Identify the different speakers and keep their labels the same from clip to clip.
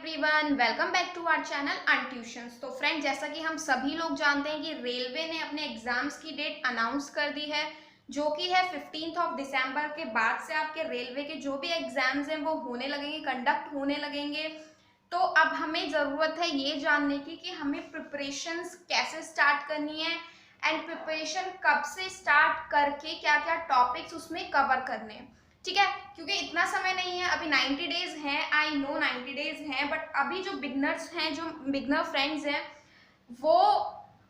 Speaker 1: Everyone, welcome back to our channel Untuitions. तो friend, जैसा कि हम सभी लोग जानते हैं कि रेलवे ने अपने एग्जाम्स की डेट अनाउंस कर दी है, जो कि है 15 दिसंबर के बाद से आपके रेलवे के जो भी एग्जाम्स हैं वो होने लगेंगे, कंडक्ट होने लगेंगे। तो अब हमें ज़रूरत है ये जानने की कि हमें प्रिपरेशंस कैसे स्टार्ट करनी है एंड प्रिपरेशन कब से स्टार्ट करके क्या क्या टॉपिक्स उसमें कवर करने हैं। ठीक है, क्योंकि इतना समय नहीं है, अभी 90 डेज हैं। आई नो 90 डेज हैं, बट अभी जो बिगनर्स हैं, जो बिगनर फ्रेंड्स हैं, वो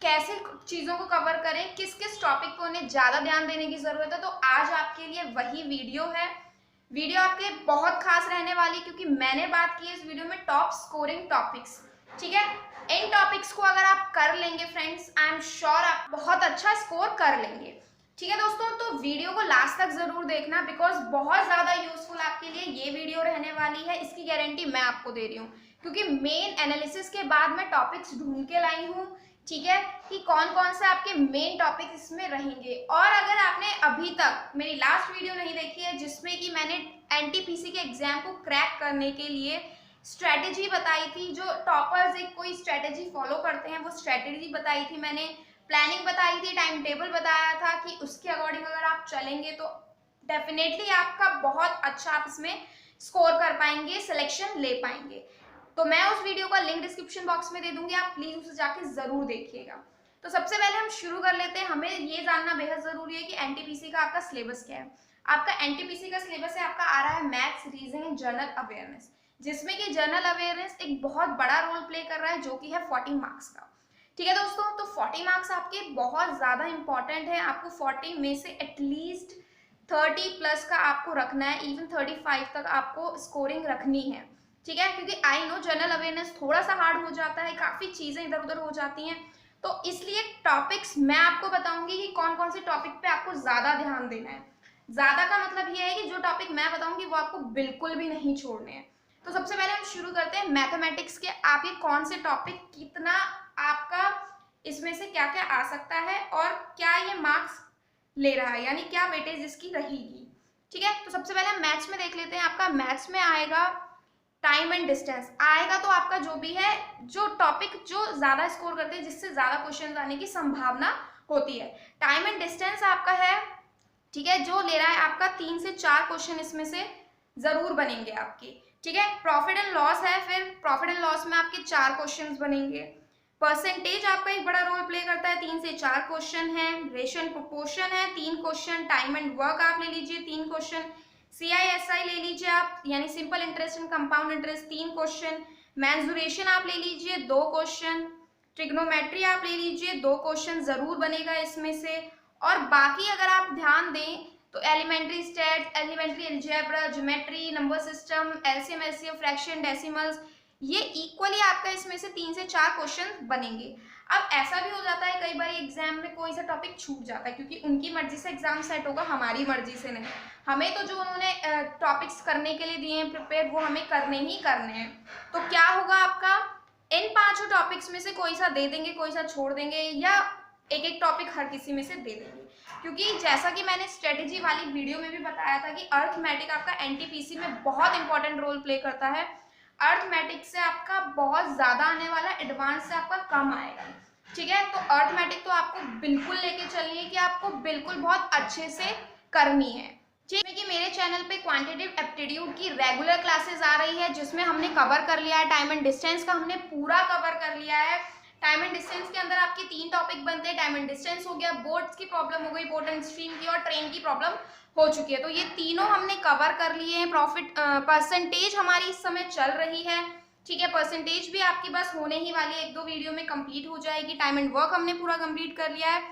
Speaker 1: कैसे चीज़ों को कवर करें, किस किस टॉपिक पे उन्हें ज़्यादा ध्यान देने की ज़रूरत है। तो आज आपके लिए वही वीडियो है। वीडियो आपके लिए बहुत खास रहने वाली, क्योंकि मैंने बात की है इस वीडियो में टॉप स्कोरिंग टॉपिक्स। ठीक है, इन टॉपिक्स को अगर आप कर लेंगे फ्रेंड्स, आई एम श्योर आप बहुत अच्छा स्कोर कर लेंगे। ठीक है दोस्तों, तो वीडियो को लास्ट तक जरूर देखना, बिकॉज बहुत ज़्यादा यूजफुल आपके लिए ये वीडियो रहने वाली है। इसकी गारंटी मैं आपको दे रही हूँ, क्योंकि मेन एनालिसिस के बाद मैं टॉपिक्स ढूंढ के लाई हूँ। ठीक है, कि कौन कौन से आपके मेन टॉपिक इसमें रहेंगे। और अगर आपने अभी तक मेरी लास्ट वीडियो नहीं देखी है, जिसमें कि मैंने एनटीपीसी के एग्जाम को क्रैक करने के लिए स्ट्रैटेजी बताई थी, जो टॉपर्स एक कोई स्ट्रैटेजी फॉलो करते हैं, वो स्ट्रैटेजी बताई थी मैंने, प्लानिंग बताई थी, टाइम टेबल बताया था कि उसके अकॉर्डिंग अगर आप चलेंगे तो डेफिनेटली आपका बहुत अच्छा आप इसमें स्कोर कर पाएंगे, सिलेक्शन ले पाएंगे। तो मैं उस वीडियो का लिंक डिस्क्रिप्शन बॉक्स में दे दूंगी, आप प्लीज उसे जाके जरूर देखिएगा। तो सबसे पहले हम शुरू कर लेते हैं। हमें ये जानना बेहद जरूरी है कि एनटीपीसी का आपका सिलेबस क्या है। आपका एनटीपीसी का सिलेबस है, आपका आ रहा है maths, reasoning and general awareness, जिसमें कि जनरल अवेयरनेस एक बहुत बड़ा रोल प्ले कर रहा है, जो कि है 40 मार्क्स का। ठीक है दोस्तों, तो 40 मार्क्स आपके बहुत ज़्यादा इंपॉर्टेंट है। आपको 40 में से एटलीस्ट 30 प्लस का आपको रखना है, इवन 35 तक आपको स्कोरिंग रखनी है। ठीक है, क्योंकि आई नो जनरल अवेयरनेस थोड़ा सा हार्ड हो जाता है, काफ़ी चीज़ें इधर उधर हो जाती हैं। तो इसलिए टॉपिक्स मैं आपको बताऊंगी कि कौन कौन से टॉपिक पे आपको ज़्यादा ध्यान देना है। ज़्यादा का मतलब ये है कि जो टॉपिक मैं बताऊंगी वो आपको बिल्कुल भी नहीं छोड़ने हैं। तो सबसे पहले हम शुरू करते हैं मैथमेटिक्स के। आप ये कौन से टॉपिक, कितना आपका इसमें से क्या क्या आ सकता है और क्या ये मार्क्स ले रहा है, यानी क्या वेटेज इसकी रहेगी। ठीक है, तो सबसे पहले हम मैथ्स में देख लेते हैं। आपका मैथ्स में आएगा टाइम एंड डिस्टेंस आएगा। तो आपका जो भी है, जो टॉपिक जो ज्यादा स्कोर करते हैं, जिससे ज्यादा क्वेश्चन आने की संभावना होती है, टाइम एंड डिस्टेंस आपका है। ठीक है, जो ले रहा है आपका 3 से 4 क्वेश्चन इसमें से जरूर बनेंगे आपके। ठीक है, प्रॉफिट एंड लॉस है, फिर प्रॉफिट एंड लॉस में आपके 4 क्वेश्चन बनेंगे। परसेंटेज आपका एक बड़ा रोल प्ले करता है, 3 से 4 क्वेश्चन है। रेशियो एंड प्रोपोर्शन है, 3 क्वेश्चन। टाइम एंड वर्क आप ले लीजिए, 3 क्वेश्चन। CISI ले लीजिए आप, यानी simple interest and compound interest, 3 question. Mensuration आप ले लीजिए, 2 क्वेश्चन। ट्रिग्नोमेट्री आप ले लीजिए, 2 क्वेश्चन जरूर बनेगा इसमें से। और बाकी अगर आप ध्यान दें तो elementary stats, elementary algebra, geometry, number system, LCM, HCF, fraction, decimals, ये इक्वली आपका इसमें से 3 से 4 क्वेश्चन बनेंगे। अब ऐसा भी हो जाता है कई बार एग्जाम में कोई सा टॉपिक छूट जाता है, क्योंकि उनकी मर्जी से एग्जाम सेट होगा, हमारी मर्जी से नहीं। हमें तो जो उन्होंने टॉपिक्स करने के लिए दिए हैं प्रिपेयर, वो हमें करने ही करने हैं। तो क्या होगा आपका, इन 5 टॉपिक्स में से कोई सा दे देंगे, कोई सा छोड़ देंगे, या एक एक टॉपिक हर किसी में से दे देंगे। क्योंकि जैसा कि मैंने स्ट्रेटेजी वाली वीडियो में भी बताया था कि अर्थमेटिक आपका एनटीपीसी में बहुत इंपॉर्टेंट रोल प्ले करता है। अर्थमेटिक से आपका बहुत ज्यादा आने वाला, एडवांस से आपका कम आएगा। ठीक है, तो अर्थमेटिक तो आपको बिल्कुल लेके चलनी है, कि आपको बिल्कुल बहुत अच्छे से करनी है। ठीक है, कि मेरे चैनल पे क्वांटिटेटिव एप्टीट्यूड की रेगुलर क्लासेस आ रही है, जिसमें हमने कवर कर लिया है टाइम एंड डिस्टेंस का, हमने पूरा कवर कर लिया है। टाइम एंड डिस्टेंस के अंदर आपके 3 टॉपिक बनते हैं। टाइम एंड डिस्टेंस हो गया, बोर्ड्स की प्रॉब्लम हो गई, बोर्ड एंड स्ट्रीम की, और ट्रेन की प्रॉब्लम हो चुकी है। तो ये तीनों हमने कवर कर लिए हैं। प्रॉफिट परसेंटेज हमारी इस समय चल रही है। ठीक है, परसेंटेज भी आपकी बस होने ही वाली है, 1-2 वीडियो में कंप्लीट हो जाएगी। टाइम एंड वर्क हमने पूरा कंप्लीट कर लिया है,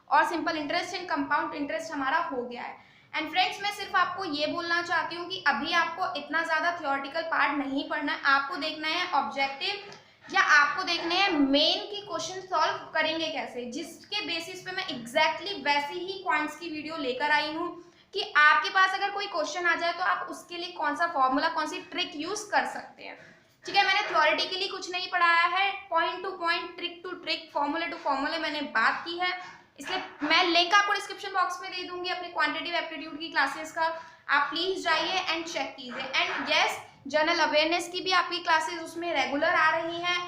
Speaker 1: और simple interest and compound interest हमारा हो गया है। एंड फ्रेंड्स, मैं सिर्फ आपको ये बोलना चाहती हूँ कि अभी आपको इतना ज़्यादा थियोरटिकल पार्ट नहीं पढ़ना है, आपको देखना है ऑब्जेक्टिव, या आपको देखने हैं मेन की क्वेश्चन सॉल्व करेंगे कैसे, जिसके बेसिस पे मैं एग्जैक्टली वैसी ही क्वांट्स की वीडियो लेकर आई हूँ, कि आपके पास अगर कोई क्वेश्चन आ जाए तो आप उसके लिए कौन सा फॉर्मूला, कौन सी ट्रिक यूज कर सकते हैं। ठीक है, मैंने थ्योरेटिकली कुछ नहीं पढ़ाया है, point to point, trick to trick, फॉर्मूले टू फॉर्मूले मैंने बात की है। इसलिए मैं लिंक आपको डिस्क्रिप्शन बॉक्स में दे दूंगी अपने क्वांटिटेटिव एप्टीट्यूड की क्लासेस का, आप प्लीज जाइए एंड चेक कीजिए। एंड यस, जनरल अवेयरनेस की भी आपकी क्लासेस उसमें रेगुलर आ रही हैं,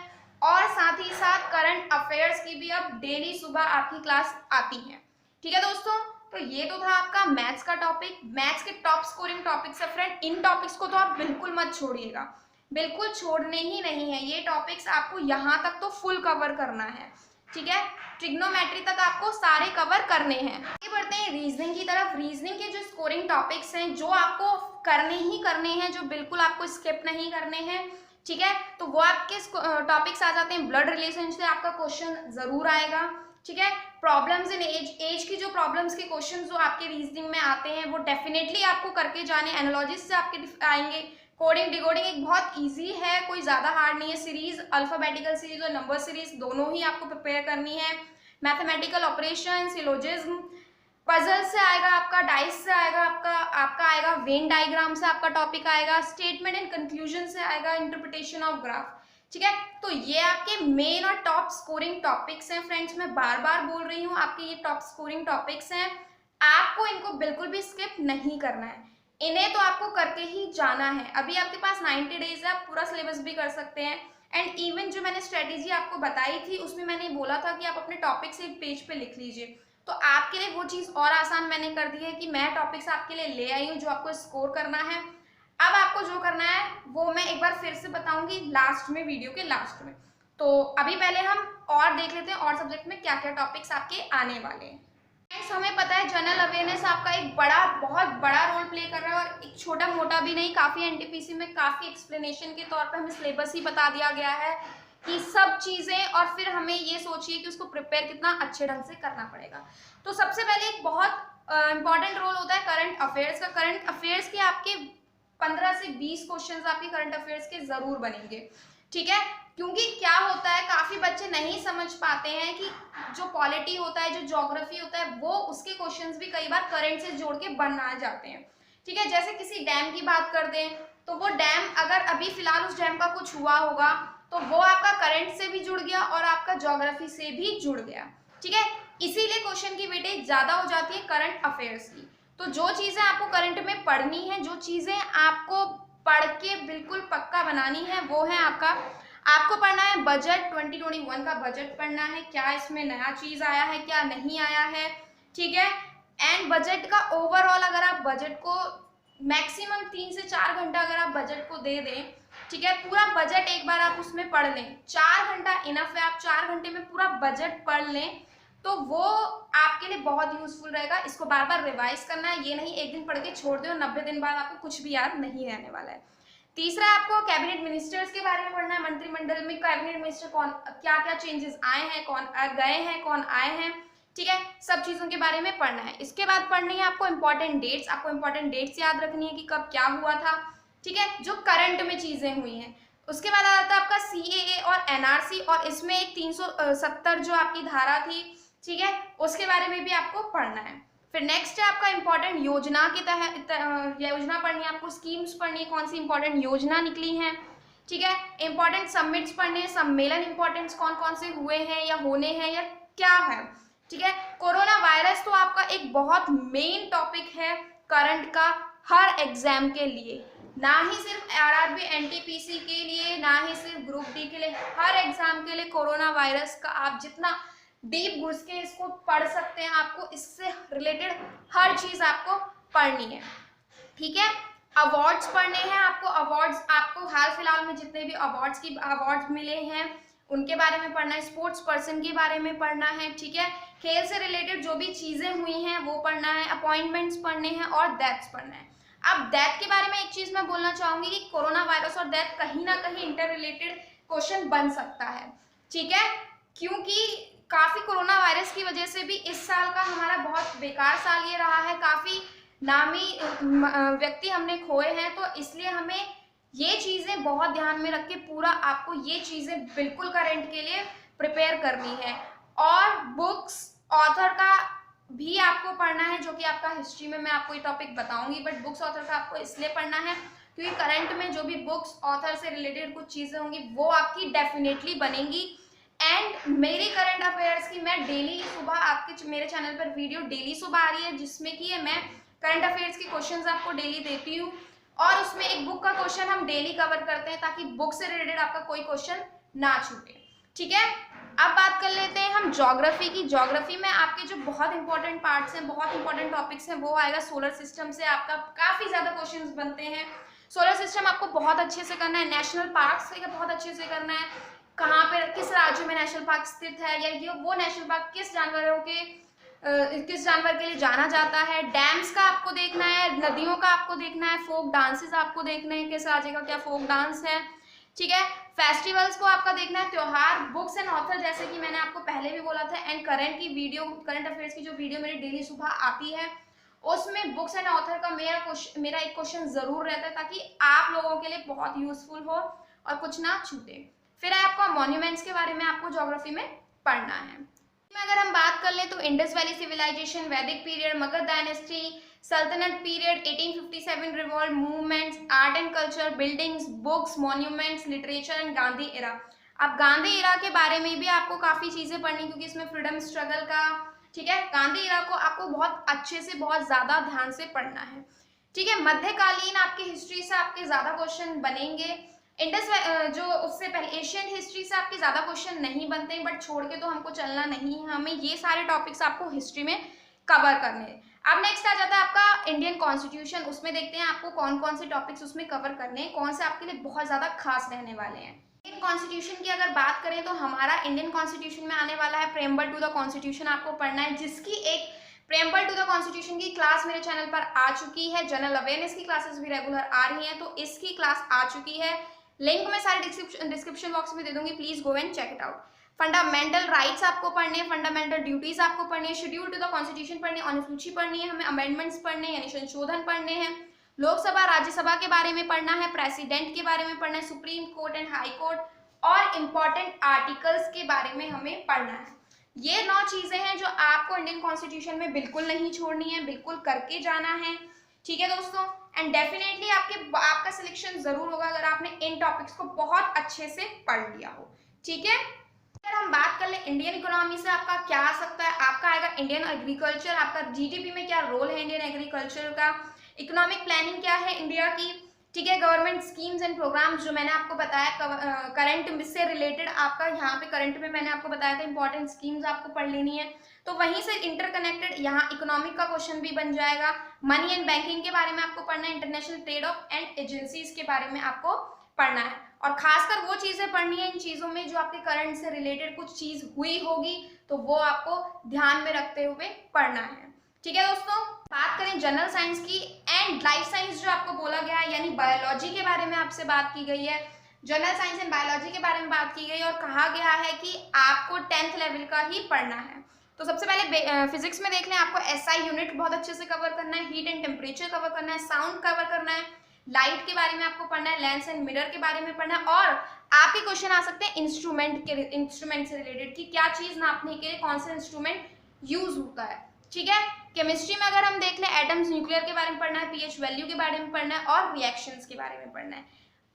Speaker 1: और साथ ही साथ करंट अफेयर्स की भी अब डेली सुबह आपकी क्लास आती है। ठीक है दोस्तों, तो ये तो था आपका मैथ्स का टॉपिक, मैथ्स के टॉप स्कोरिंग टॉपिक्स है फ्रेंड। इन टॉपिक्स को तो आप बिल्कुल मत छोड़िएगा, बिल्कुल छोड़ने ही नहीं है। ये टॉपिक्स आपको यहाँ तक तो फुल कवर करना है, ठीक है। ट्रिग्नोमेट्री तक आपको सारे कवर करने हैं। आगे बढ़ते हैं रीजनिंग की तरफ। रीजनिंग के जो स्कोरिंग टॉपिक्स हैं, जो आपको करने ही करने हैं, जो बिल्कुल आपको स्किप नहीं करने हैं, ठीक है, तो वो आपके टॉपिक्स आ जाते हैं। ब्लड रिलेशन से आपका क्वेश्चन जरूर आएगा, ठीक है। प्रॉब्लम्स इन एज, एज की जो प्रॉब्लम्स के क्वेश्चन जो आपके रीजनिंग में आते हैं वो डेफिनेटली आपको करके जाने। एनालॉजिस से आपके आएंगे। कोडिंग डिकोडिंग एक बहुत इजी है, कोई ज्यादा हार्ड नहीं है। सीरीज, अल्फाबेटिकल सीरीज और नंबर सीरीज दोनों ही आपको प्रिपेयर करनी है। मैथमेटिकल ऑपरेशन, सिलोजिज्म, पजल से आएगा आपका, डाइस से आएगा आपका आएगा वेन डायग्राम से आपका टॉपिक आएगा, स्टेटमेंट एंड कंक्लूजन से आएगा इंटरप्रिटेशन ऑफ ग्राफ, ठीक है। तो ये आपके मेन और टॉप स्कोरिंग टॉपिक्स हैं फ्रेंड्स। मैं बार बार बोल रही हूँ, आपके ये टॉप स्कोरिंग टॉपिक्स हैं, आपको इनको बिल्कुल भी स्किप नहीं करना है। इन्हें तो आपको करके ही जाना है। अभी आपके पास 90 डेज है, आप पूरा सिलेबस भी कर सकते हैं। एंड इवन जो मैंने स्ट्रेटेजी आपको बताई थी उसमें मैंने बोला था कि आप अपने टॉपिक्स एक पेज पे लिख लीजिए, तो आपके लिए वो चीज़ और आसान मैंने कर दी है कि मैं टॉपिक्स आपके लिए ले आई हूँ जो आपको स्कोर करना है। अब आपको जो करना है वो मैं एक बार फिर से बताऊंगी लास्ट में, वीडियो के लास्ट में। तो अभी पहले हम और देख लेते हैं और सब्जेक्ट में क्या क्या टॉपिक्स आपके आने वाले हैं। हमें पता है जनरल अवेयरनेस आपका एक बहुत बड़ा रोल प्ले कर रहा है, और एक छोटा मोटा भी नहीं, काफ़ी एनटीपीसी में काफ़ी एक्सप्लेनेशन के तौर पर हमें सिलेबस ही बता दिया गया है कि सब चीज़ें, और फिर हमें ये सोचिए कि उसको प्रिपेयर कितना अच्छे ढंग से करना पड़ेगा। तो सबसे पहले एक बहुत इंपॉर्टेंट रोल होता है करंट अफेयर्स का। करंट अफेयर्स के आपके 15 से 20 क्वेश्चन आपके करंट अफेयर्स के जरूर बनेंगे, ठीक है। क्योंकि क्या होता है, काफी बच्चे नहीं समझ पाते हैं कि जो पॉलिटी होता है, जो ज्योग्राफी होता है, वो उसके क्वेश्चंस भी कई बार करंट से जोड़ के बना जाते हैं, ठीक है। जैसे किसी डैम की बात कर दें तो वो डैम अगर अभी फिलहाल उस डैम का कुछ हुआ होगा तो वो आपका करंट से भी जुड़ गया और आपका ज्योग्राफी से भी जुड़ गया, ठीक है। इसीलिए क्वेश्चन की वेटेज ज्यादा हो जाती है करंट अफेयर्स की। तो जो चीजें आपको करंट में पढ़नी है, जो चीजें आपको पढ़ के बिल्कुल पक्का बनानी है, वो है आपको पढ़ना है बजट 2021 का बजट पढ़ना है, क्या इसमें नया चीज आया है, क्या नहीं आया है, ठीक है। एंड बजट का ओवरऑल अगर आप बजट को मैक्सिमम 3 से 4 घंटा अगर आप बजट को दे दें, ठीक है, पूरा बजट एक बार आप उसमें पढ़ लें, 4 घंटा इनफ है, आप 4 घंटे में पूरा बजट पढ़ लें तो वो आपके लिए बहुत यूजफुल रहेगा। इसको बार बार रिवाइज करना है, ये नहीं एक दिन पढ़ के छोड़ दो, 90 दिन बाद आपको कुछ भी याद नहीं रहने वाला है। तीसरा, आपको कैबिनेट मिनिस्टर्स के बारे में पढ़ना है। मंत्रिमंडल में कैबिनेट मिनिस्टर कौन, क्या क्या चेंजेस आए हैं, कौन गए हैं, कौन आए हैं, ठीक है, सब चीजों के बारे में पढ़ना है। इसके बाद पढ़नी है आपको इंपॉर्टेंट डेट्स, आपको इंपॉर्टेंट डेट्स याद रखनी है कि कब क्या हुआ था, ठीक है, जो करंट में चीजें हुई हैं। उसके बाद आ जाता है आपका CAA और NRC, और इसमें एक 370 जो आपकी धारा थी, ठीक है, उसके बारे में भी आपको पढ़ना है। फिर नेक्स्ट है आपका इंपॉर्टेंट योजना के तहत योजना पढ़नी है आपको, स्कीम्स पढ़नी है, कौन सी इंपॉर्टेंट योजना निकली हैं, ठीक है। इंपॉर्टेंट समिट्स पढ़ने हैं, सम्मेलन इंपॉर्टेंट कौन कौन से हुए हैं या होने हैं या क्या है, ठीक है। कोरोना वायरस तो आपका एक बहुत मेन टॉपिक है करंट का हर एग्जाम के लिए, ना ही सिर्फ RRB NTPC के लिए, ना ही सिर्फ ग्रुप D के लिए, हर एग्जाम के लिए कोरोना वायरस का आप जितना डीप घुस के इसको पढ़ सकते हैं, आपको इससे रिलेटेड हर चीज आपको पढ़नी है, ठीक है। अवार्ड्स पढ़ने हैं आपको, अवार्ड्स आपको हाल फिलहाल में जितने भी अवार्ड्स मिले हैं उनके बारे में पढ़ना है, स्पोर्ट्स पर्सन के बारे में पढ़ना है, ठीक है। खेल से रिलेटेड जो भी चीजें हुई हैं वो पढ़ना है, अपॉइंटमेंट्स पढ़ने हैं और डेथ्स पढ़ना है। अब डेथ के बारे में एक चीज मैं बोलना चाहूंगी कि कोरोना वायरस और डेथ कहीं ना कहीं इंटर रिलेटेड क्वेश्चन बन सकता है, ठीक है, क्योंकि काफी कोरोना वायरस की वजह से भी इस साल का हमारा बहुत बेकार साल ये रहा है, काफी नामी व्यक्ति हमने खोए हैं, तो इसलिए हमें ये चीजें बहुत ध्यान में रख के पूरा आपको ये चीजें बिल्कुल करंट के लिए प्रिपेयर करनी है। और बुक्स ऑथर का भी आपको पढ़ना है, जो कि आपका हिस्ट्री में मैं आपको ये टॉपिक बताऊंगी, बट बुक्स ऑथर का आपको इसलिए पढ़ना है क्योंकि करंट में जो भी बुक्स ऑथर से रिलेटेड कुछ चीजें होंगी वो आपकी डेफिनेटली बनेंगी। एंड मेरी करंट अफेयर्स की मैं डेली सुबह आपके मेरे चैनल पर वीडियो डेली सुबह आ रही है, जिसमें कि मैं करंट अफेयर्स के क्वेश्चंस आपको डेली देती हूँ, और उसमें एक बुक का क्वेश्चन हम डेली कवर करते हैं ताकि बुक से रिलेटेड आपका कोई क्वेश्चन ना छूटे। ठीक है, अब बात कर लेते हैं हम ज्योग्राफी की। ज्योग्राफी में आपके जो बहुत इंपॉर्टेंट पार्ट्स हैं, बहुत इंपॉर्टेंट टॉपिक्स हैं, वो आएगा सोलर सिस्टम से। आपका काफी ज्यादा क्वेश्चंस बनते हैं। सोलर सिस्टम आपको बहुत अच्छे से करना है, नेशनल पार्क से बहुत अच्छे से करना है, कहाँ पे किस राज्य में नेशनल पार्क स्थित है, या ये वो नेशनल पार्क किस जानवर के लिए जाना जाता है। डैम्स का आपको देखना है, नदियों का आपको देखना है, फोक डांसेस आपको देखने हैं, किस राज्य का क्या फोक डांस है। ठीक है, फेस्टिवल्स को आपका देखना है, त्योहार, बुक्स एंड ऑथर जैसे कि मैंने आपको पहले भी बोला था, एंड करंट की वीडियो, करंट अफेयर्स की जो वीडियो मेरी डेली सुबह आती है उसमें बुक्स एंड ऑथर का मेरा एक क्वेश्चन जरूर रहता है ताकि आप लोगों के लिए बहुत यूजफुल हो और कुछ ना छूटे। फिर है आपको मॉन्यूमेंट्स के बारे में आपको ज्योग्राफी में पढ़ना है। अगर हम बात कर लें तो Indus valley civilisation, Vedic period, Magadha dynasty, sultanate period, 1857 revolt movements, art and culture, buildings, books, monuments, literature and Gandhi era. अब गांधी इरा के बारे में भी आपको काफी चीजें पढ़नी क्योंकि इसमें फ्रीडम स्ट्रगल का, ठीक है, गांधी इरा को आपको बहुत अच्छे से, बहुत ज्यादा ध्यान से पढ़ना है। ठीक है, मध्यकालीन आपकी हिस्ट्री से आपके ज्यादा क्वेश्चन बनेंगे। इंडस जो उससे पहले एशियन हिस्ट्री से आपके ज्यादा क्वेश्चन नहीं बनते हैं, बट छोड़ के तो हमको चलना नहीं है, हमें ये सारे टॉपिक्स आपको हिस्ट्री में कवर करने हैं। अब नेक्स्ट आ जाता है आपका इंडियन कॉन्स्टिट्यूशन। उसमें देखते हैं आपको कौन कौन से टॉपिक्स उसमें कवर करने हैं, कौन से आपके लिए बहुत ज्यादा खास रहने वाले हैं। इंडियन कॉन्स्टिट्यूशन की अगर बात करें तो हमारा इंडियन कॉन्स्टिट्यूशन में आने वाला है प्रेम्बल टू द कॉन्स्टिट्यूशन आपको पढ़ना है, जिसकी एक प्रेम्बल टू द कॉन्स्टिट्यूशन की क्लास मेरे चैनल पर आ चुकी है। जनरल अवेयरनेस की क्लासेस भी रेगुलर आ रही हैं, तो इसकी क्लास आ चुकी है। लिंक मैं सारे डिस्क्रिप्शन बॉक्स में दे दूंगी, please go and check it out. Fundamental rights आपको पढ़ने हैं, फंडामेंटल ड्यूटीज आपको पढ़नी है, शेड्यूल टू द कॉन्स्टिट्यूशन पढ़नी है, अनुसूची पढ़नी है, हमें अमेंडमेंट्स पढ़ने यानी संशोधन पढ़ने हैं, लोकसभा राज्यसभा के बारे में पढ़ना है, प्रेसिडेंट के बारे में पढ़ना है, supreme court and high court, और इंपॉर्टेंट आर्टिकल्स के बारे में हमें पढ़ना है। ये 9 चीजें हैं जो आपको इंडियन कॉन्स्टिट्यूशन में बिल्कुल नहीं छोड़नी है, बिल्कुल करके जाना है। ठीक है दोस्तों, एंड डेफिनेटली आपका सिलेक्शन जरूर होगा अगर आपने इन टॉपिक्स को बहुत अच्छे से पढ़ लिया हो। ठीक है, अगर हम बात कर ले इंडियन इकोनॉमी से आपका क्या आ सकता है, आपका आएगा इंडियन एग्रीकल्चर, आपका जीडीपी में क्या रोल है इंडियन एग्रीकल्चर का, इकोनॉमिक प्लानिंग क्या है इंडिया की। ठीक है, गवर्नमेंट स्कीम्स एंड प्रोग्राम्स जो मैंने आपको बताया, करंट से रिलेटेड आपका यहाँ पे करंट में मैंने आपको बताया था इंपॉर्टेंट स्कीम्स आपको पढ़ लेनी है, तो वहीं से इंटरकनेक्टेड यहाँ इकोनॉमिक का क्वेश्चन भी बन जाएगा। मनी एंड बैंकिंग के बारे में आपको पढ़ना है, international trade off and agencies के बारे में आपको पढ़ना है, और खासकर वो चीजें पढ़नी है इन चीजों में जो आपके करंट से रिलेटेड कुछ चीज हुई होगी, तो वो आपको ध्यान में रखते हुए पढ़ना है। ठीक है दोस्तों, बात करें जनरल साइंस की एंड लाइफ साइंस जो आपको बोला गया है, यानी बायोलॉजी के बारे में आपसे बात की गई है, जनरल साइंस एंड बायोलॉजी के बारे में बात की गई और कहा गया है कि आपको 10th लेवल का ही पढ़ना है। तो सबसे पहले फिजिक्स में देख लें, आपको एसआई यूनिट बहुत अच्छे से कवर करना है, हीट एंड टेम्परेचर कवर करना है, साउंड कवर करना है, लाइट के बारे में आपको पढ़ना है, लेंस एंड मिरर के बारे में पढ़ना है, और आपके क्वेश्चन आ सकते हैं इंस्ट्रूमेंट से रिलेटेड कि क्या चीज नापने के लिए कौन सा इंस्ट्रूमेंट यूज होता है। ठीक है, केमिस्ट्री में अगर हम देख लें एटम्स, न्यूक्लियर के बारे में पढ़ना है, पीएच वैल्यू के बारे में पढ़ना है और रिएक्शंस के बारे में पढ़ना है।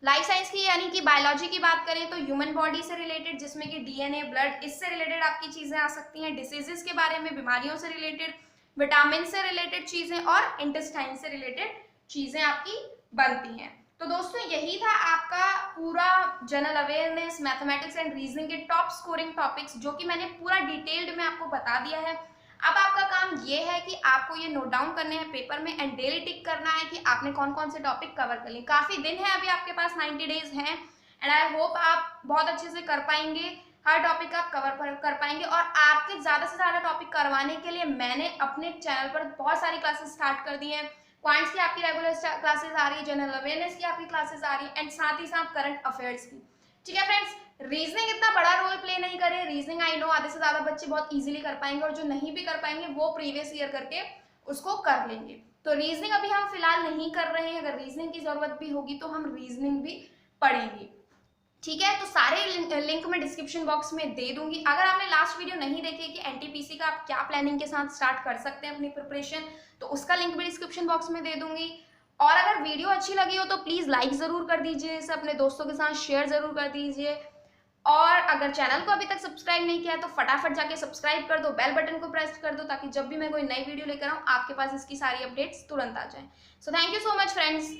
Speaker 1: लाइफ साइंस की यानी कि बायोलॉजी की बात करें तो ह्यूमन बॉडी से रिलेटेड, जिसमें कि डीएनए, ब्लड, इससे रिलेटेड आपकी चीजें आ सकती हैं, डिसीजेस के बारे में, बीमारियों से रिलेटेड, विटामिन से रिलेटेड चीजें और इंटेस्टाइन से रिलेटेड चीजें आपकी बनती हैं। तो दोस्तों यही था आपका पूरा general awareness, mathematics and reasoning के टॉप स्कोरिंग टॉपिक्स, जो कि मैंने पूरा डिटेल्ड में आपको बता दिया है। अब आपका काम ये है कि आपको ये नोट डाउन करने हैं पेपर में एंड डेली टिक करना है कि आपने कौन कौन से टॉपिक कवर कर लिए। काफी दिन है अभी आपके पास, 90 डेज हैं, एंड आई होप आप बहुत अच्छे से कर पाएंगे, हर टॉपिक आप कवर कर पाएंगे। और आपके ज्यादा से ज्यादा टॉपिक करवाने के लिए मैंने अपने चैनल पर बहुत सारी क्लासेस स्टार्ट कर दी हैं। क्वांट्स की आपकी रेगुलर क्लासेस आ रही है, जनरल अवेयरनेस की आपकी क्लासेस आ रही है, एंड साथ ही साथ करंट अफेयर्स की। ठीक है फ्रेंड्स, रीजनिंग इतना बड़ा रोल प्ले नहीं करे, रीजनिंग आई नो आधे से ज्यादा बच्चे बहुत इजीली कर पाएंगे, और जो नहीं भी कर पाएंगे वो प्रीवियस ईयर करके उसको कर लेंगे। तो रीजनिंग अभी हम फिलहाल नहीं कर रहे हैं, अगर रीजनिंग की जरूरत भी होगी तो हम रीजनिंग भी पढ़ेंगे। ठीक है, तो सारे लिंक मैं डिस्क्रिप्शन बॉक्स में दे दूंगी। अगर आपने लास्ट वीडियो नहीं देखी कि एनटीपीसी का आप क्या प्लानिंग के साथ स्टार्ट कर सकते हैं अपनी प्रिपरेशन, तो उसका लिंक भी डिस्क्रिप्शन बॉक्स में दे दूंगी। और अगर वीडियो अच्छी लगी हो तो प्लीज लाइक जरूर कर दीजिए, इसे अपने दोस्तों के साथ शेयर जरूर कर दीजिए, और अगर चैनल को अभी तक सब्सक्राइब नहीं किया है तो फटाफट जाके सब्सक्राइब कर दो, बेल बटन को प्रेस कर दो, ताकि जब भी मैं कोई नई वीडियो लेकर आऊँ आपके पास इसकी सारी अपडेट्स तुरंत आ जाए। So thank you so much friends.